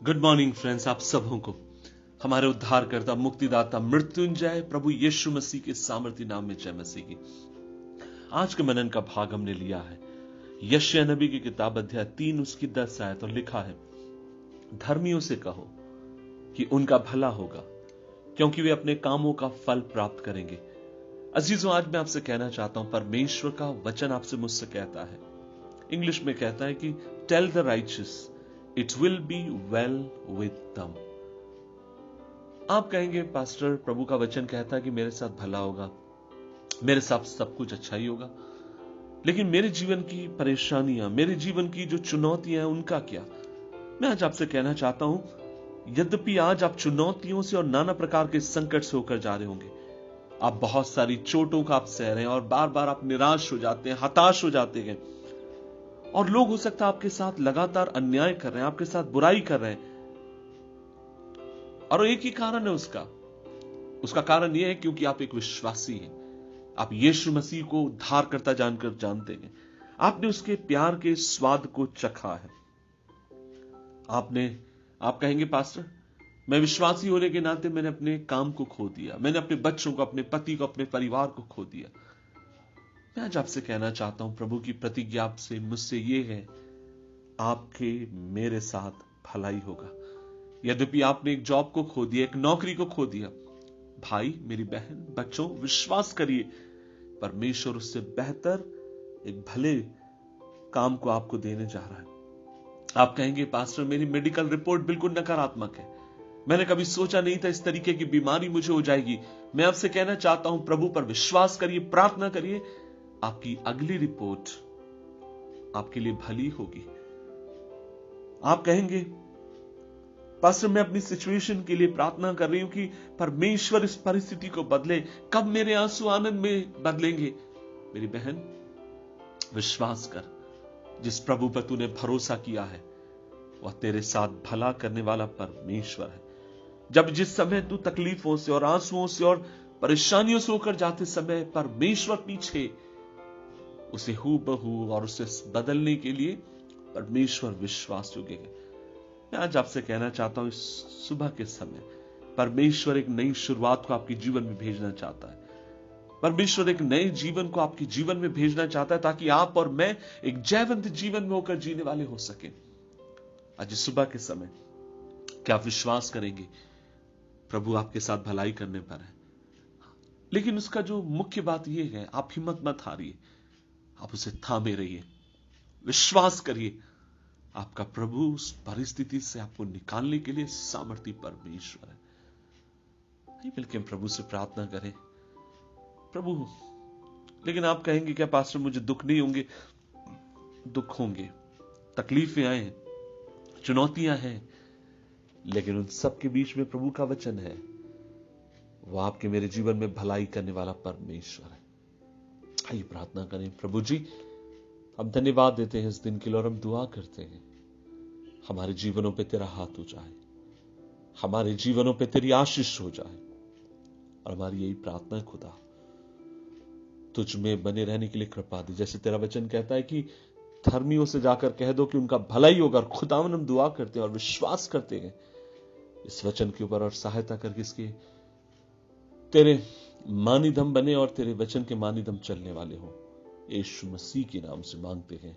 Good morning friends, आप सबों को हमारे उद्धारकर्ता मुक्तिदाता मृत्युंजय प्रभु यीशु मसीह के सामर्थी नाम में जय मसीह की। आज के मनन का भाग हमने लिया है यशायाह नबी की किताब अध्याय 3 उसकी 10 आयत और लिखा है, धर्मियों से कहो कि उनका भला होगा क्योंकि वे अपने कामों का फल प्राप्त करेंगे। अजीजों, आज मैं आपसे कहना चाहता हूं, परमेश्वर का वचन आपसे मुझसे कहता है, इंग्लिश में कहता है कि tell the righteous it will be well with them. आप कहेंगे पास्टर, प्रभु का वचन कहता है कि मेरे साथ भला होगा, मेरे साथ सब कुछ अच्छा ही होगा, लेकिन मेरे जीवन की परेशानियां, मेरे जीवन की जो चुनौतियां हैं उनका क्या? मैं आज आपसे कहना चाहता हूं, यद्यपि आज आप चुनौतियों से और नाना प्रकार के संकट से होकर जा रहे होंगे, आप बहुत सारी चोटों का आप सह रहे हैं और बार बार आप निराश हो जाते हैं, हताश हो जाते हैं, और लोग हो सकता है आपके साथ लगातार अन्याय कर रहे हैं, आपके साथ बुराई कर रहे हैं, और एक ही कारण है उसका कारण यह है क्योंकि आप एक विश्वासी हैं। आप यीशु मसीह को उद्धारकर्ता जानकर जानते हैं, आपने उसके प्यार के स्वाद को चखा है। आप कहेंगे पास्टर, मैं विश्वासी होने के नाते मैंने अपने काम को खो दिया, मैंने अपने बच्चों को, अपने पति को, अपने परिवार को खो दिया। मैं आज आपसे कहना चाहता हूं, प्रभु की प्रतिज्ञा आपसे मुझसे यह है, आपके मेरे साथ भलाई होगा। यद्यपि आपने एक जॉब को खो दिया, एक नौकरी को खो दिया, भाई मेरी बहन, बच्चों, विश्वास करिए, परमेश्वर उससे बेहतर एक भले काम को आपको देने जा रहा है। आप कहेंगे पास्टर, मेरी मेडिकल रिपोर्ट बिल्कुल नकारात्मक है, मैंने कभी सोचा नहीं था इस तरीके की बीमारी मुझे हो जाएगी। मैं आपसे कहना चाहता हूं, प्रभु पर विश्वास करिए, प्रार्थना करिए, आपकी अगली रिपोर्ट आपके लिए भली होगी। आप कहेंगे पास्टर, मैं अपनी सिचुएशन के लिए प्रार्थना कर रही हूं कि परमेश्वर इस परिस्थिति को बदले, कब मेरे आंसू आनंद में बदलेंगे? मेरी बहन, विश्वास कर, जिस प्रभु पर तूने भरोसा किया है वह तेरे साथ भला करने वाला परमेश्वर है। जिस समय तू तकलीफों से और आंसुओं से और परेशानियों से होकर जाते समय परमेश्वर पीछे, उसे हूबहू और उसे बदलने के लिए परमेश्वर विश्वास योग्य है। मैं आज आपसे कहना चाहता हूं, इस सुबह के समय परमेश्वर एक नई शुरुआत को आपके जीवन में भेजना चाहता है। परमेश्वर एक नए जीवन को आपके जीवन में भेजना चाहता है, ताकि आप और मैं एक जयवंत जीवन में होकर जीने वाले हो सके। आज सुबह के समय क्या आप विश्वास करेंगे? प्रभु आपके साथ भलाई करने पर है, लेकिन उसका जो मुख्य बात यह है, आप हिम्मत मत हारिए, आप उसे थामे रहिए, विश्वास करिए, आपका प्रभु उस परिस्थिति से आपको निकालने के लिए सामर्थी परमेश्वर है। मिलकर प्रभु से प्रार्थना करें, प्रभु। लेकिन आप कहेंगे क्या पास्टर, मुझे दुख नहीं होंगे? दुख होंगे, तकलीफें आए, चुनौतियां हैं, लेकिन उन सब के बीच में प्रभु का वचन है, वह आपके मेरे जीवन में भलाई करने वाला परमेश्वर है। आइए प्रार्थना करें। प्रभु जी, हम धन्यवाद देते हैं इस दिन के लिए, और हम दुआ करते हैं हमारे जीवनों पे तेरा हाथ हो जाए, हमारे जीवनों पे तेरी आशीष हो जाए, और हमारी यही प्रार्थना खुदा, तुझ में बने रहने के लिए कृपा दे। जैसे तेरा वचन कहता है कि धर्मियों से जाकर कह दो कि उनका भलाई होगा। खुदावन, हम दुआ करते हैं और विश्वास करते हैं इस वचन के ऊपर, और सहायता करके इसके तेरे मानिदम बने और तेरे वचन के मानिदम चलने वाले हो। यीशु मसीह के नाम से मांगते हैं,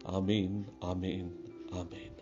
आमीन, आमीन, आमीन।